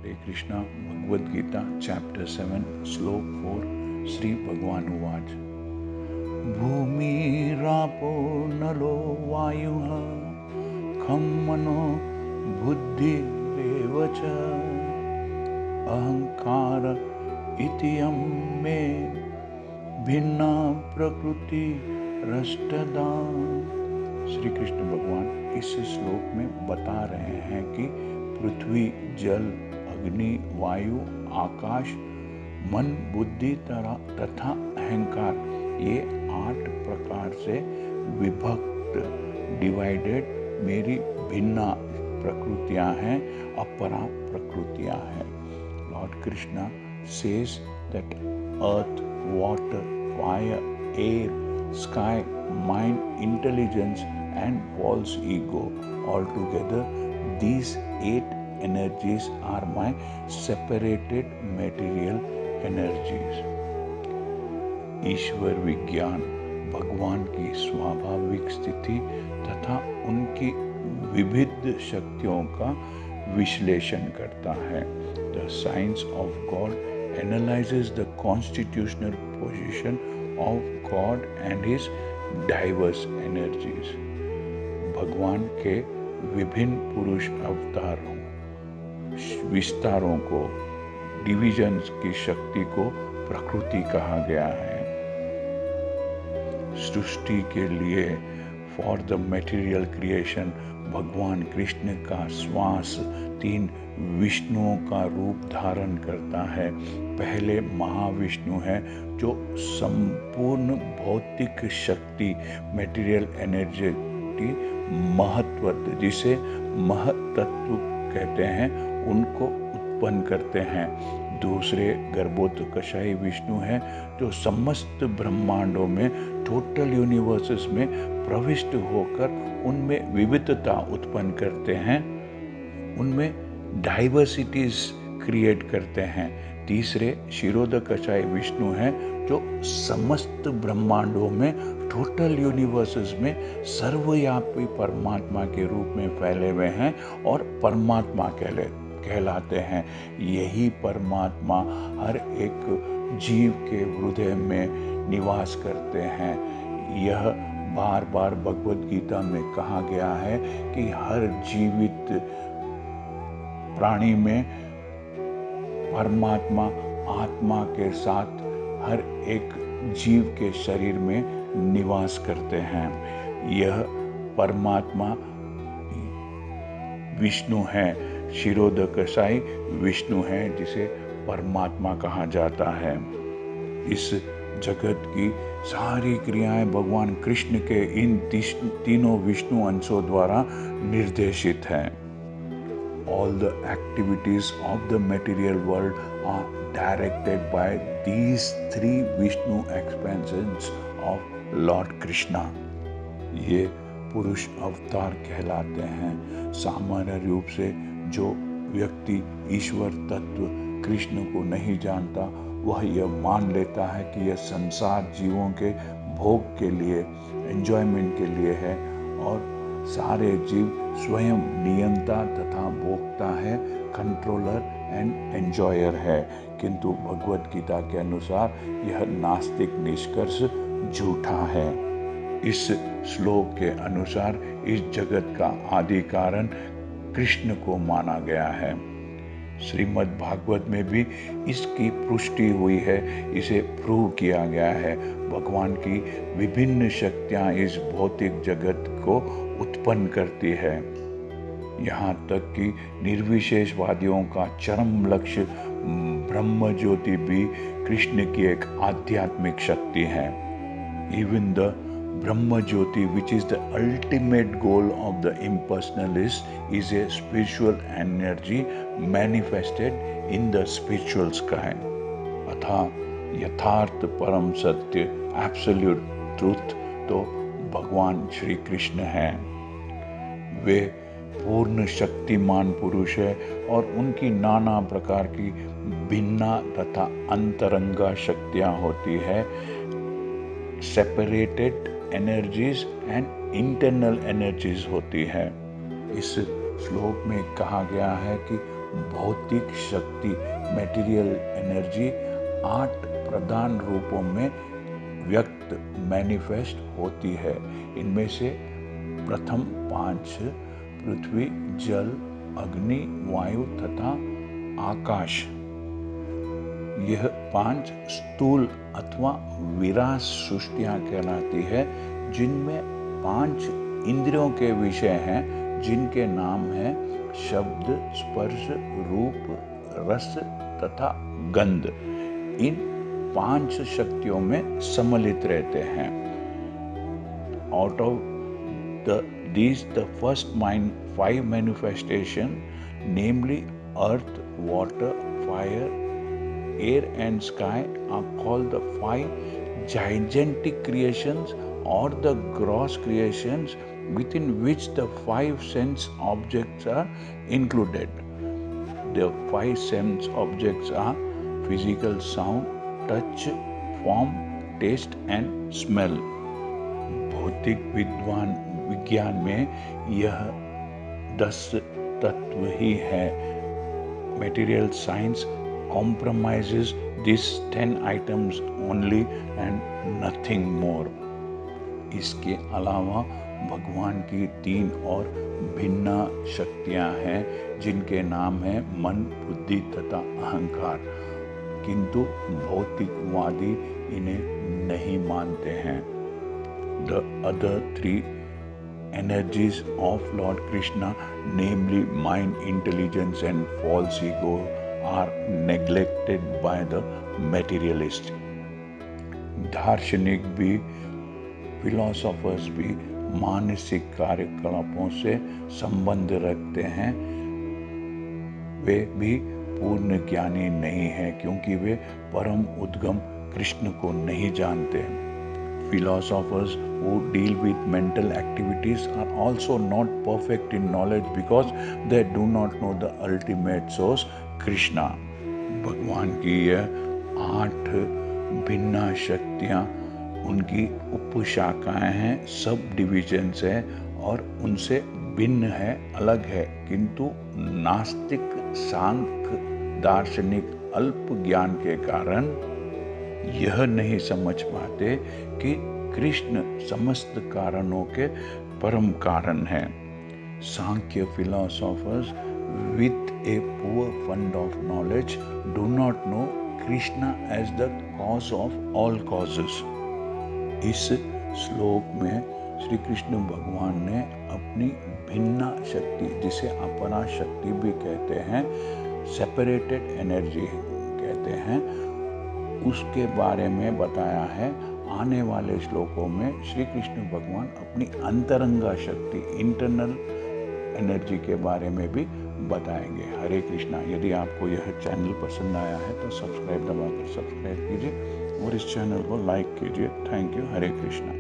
हरे Krishna Bhagavad Gita chapter 7 श्लोक 4 श्री भगवान उवाच भूमिरापो नलो वायुः खं मनो बुद्धिरेव च अहंकार इत्ययं मे भिन्ना प्रकृति रष्टदा। श्री कृष्ण भगवान इस श्लोक में बता रहे हैं कि पृथ्वी, जल, अग्नि, वायु, आकाश, मन, बुद्धि तथा अहंकार ये 8 प्रकार से विभक्त डिवाइडेड मेरी भिन्न प्रकृतियां हैं, अपरा प्रकृतियां हैं। Lord Krishna says that earth, water, fire, air, sky, mind, intelligence and false ego, altogether these 8 energies are my separated material energies. ईश्वर विज्ञान भगवान की स्वाभाविक स्थिति तथा उनकी विविध शक्तियों का विश्लेषण करता है। The science of God analyzes the constitutional position of God and his diverse energies. भगवान के विभिन्न पुरुष अवतारों, विस्तारों को, डिविजन्स की शक्ति को प्रकृति कहा गया है। सृष्टि के लिए फॉर द मटेरियल क्रिएशन भगवान कृष्ण का श्वास 3 विष्णुओं का रूप धारण करता है। पहले महाविष्णु है जो संपूर्ण भौतिक शक्ति मटेरियल एनर्जी महत्व जिसे महतत्व कहते हैं उनको उत्पन्न करते हैं। दूसरे गर्भोत्कर्षायी विष्णु है जो समस्त ब्रह्मांडों में टोटल यूनिवर्सेस में प्रविष्ट होकर उनमें विविधता उत्पन्न करते हैं, उनमें डाइवर्सिटीज क्रिएट करते हैं। तीसरे क्षीरोदकशायी विष्णु हैं जो समस्त ब्रह्मांडों में टोटल यूनिवर्सेस में सर्वव्यापी परमात्मा के रूप में फैले हुए हैं और परमात्मा कहलाते हैं। यही परमात्मा हर एक जीव के हृदय में निवास करते हैं। यह बार बार भगवद गीता में कहा गया है कि हर जीवित प्राणी में परमात्मा आत्मा के साथ हर एक जीव के शरीर में निवास करते हैं। यह परमात्मा विष्णु है, क्षीरोदकशायी विष्णु है जिसे परमात्मा कहा जाता है। इस जगत की सारी क्रियाएं भगवान कृष्ण के इन तीनों विष्णु अंशों द्वारा निर्देशित हैं। All the activities of the material world are directed by these 3 Vishnu expansions of Lord Krishna. ये पुरुष अवतार कहलाते हैं। सामान्य रूप से जो व्यक्ति ईश्वर तत्व कृष्ण को नहीं जानता वह यह मान लेता है कि यह संसार जीवों के भोग के लिए, एंजॉयमेंट के लिए है और सारे जीव स्वयं नियंता तथा भोक्ता है, कंट्रोलर एंड एंजॉयर है। किंतु भगवद गीता के अनुसार यह नास्तिक निष्कर्ष झूठा है। इस श्लोक के अनुसार इस जगत का आदि कारण कृष्ण को माना गया है। श्रीमद् भागवत में भी इसकी पुष्टि हुई है, इसे प्रूव किया गया है। भगवान की विभिन्न शक्तियां इस भौतिक जगत को उत्पन्न करती है। यहाँ तक कि निर्विशेषवादियों का चरम लक्ष्य ब्रह्म ज्योति भी कृष्ण की एक आध्यात्मिक शक्ति है। Even the Brahma Jyoti, which is the ultimate goal of the impersonalist, is a spiritual energy manifested in the spiritual sky. अतः यथार्थ परम सत्य एब्सोल्यूट ट्रूथ तो भगवान श्री कृष्ण हैं। वे पूर्ण शक्तिमान पुरुष है और उनकी नाना प्रकार की भिन्ना तथा अंतरंगा शक्तियां होती है। Separated energies and internal energies होती है। इस श्लोक में कहा गया है कि भौतिक शक्ति मटेरियल एनर्जी 8 प्रधान रूपों में व्यक्त मैनिफेस्ट होती है। इनमें से प्रथम 5 पृथ्वी, जल, अग्नि, वायु तथा आकाश, यह 5 स्थूल अथवा विराट सृष्टियां कहलाती है, जिनमें 5 इंद्रियों के विषय हैं, जिनके नाम हैं शब्द, स्पर्श, रूप, रस तथा गंध। इन 5 शक्तियों में सम्मिलित रहते हैं। Out of these the first 5 manifestation, namely earth, water, fire, air and sky, are called the 5 gigantic creations or the gross creations, within which the 5 sense objects are included. The 5 sense objects are physical sound, touch, form, taste and smell. भौतिक विज्ञान में यह 10 तत्व ही है। Material science compromises these 10 items only and nothing more. इसके अलावा भगवान की 3 और भिन्न शक्तियां हैं, जिनके नाम हैं मन, बुद्धि तथा अहंकार, किंतु भौतिकवादी इन्हें नहीं मानते हैं। The other 3 energies of Lord Krishna, namely mind, intelligence and false ego, are neglected by the materialist. दार्शनिक भी, फिलोसोफर्स भी मानसिक कार्यकलापों से संबंध रखते हैं। वे भी पूर्ण ज्ञानी नहीं हैं, क्योंकि वे परम उद्गम कृष्ण को नहीं जानते। Philosophers who deal with mental activities are also not perfect in knowledge because they do not know the ultimate source, Krishna. भगवान की यह 8 भिन्न शक्तियाँ, उनकी उपशाखाएं हैं, सब डिविजन्स हैं और उनसे भिन्न है, अलग है, किंतु नास्तिक, सांख्य, दार्शनिक अल्प ज्ञान के कारण यह नहीं समझ पाते कि कृष्ण समस्त कारणों के परम कारण हैं। सांख्य philosophers with a poor fund of knowledge do not know Krishna as the cause of all causes. इस श्लोक में श्री कृष्ण भगवान ने अपनी भिन्न शक्ति, जिसे अपरा शक्ति भी कहते हैं, सेपरेटेड एनर्जी कहते हैं, उसके बारे में बताया है। आने वाले श्लोकों में श्री कृष्ण भगवान अपनी अंतरंगा शक्ति, इंटरनल एनर्जी के बारे में भी बताएंगे। हरे कृष्णा। यदि आपको यह चैनल पसंद आया है तो सब्सक्राइब दबाकर सब्सक्राइब कीजिए और इस चैनल को लाइक कीजिए। Thank you. हरे कृष्णा।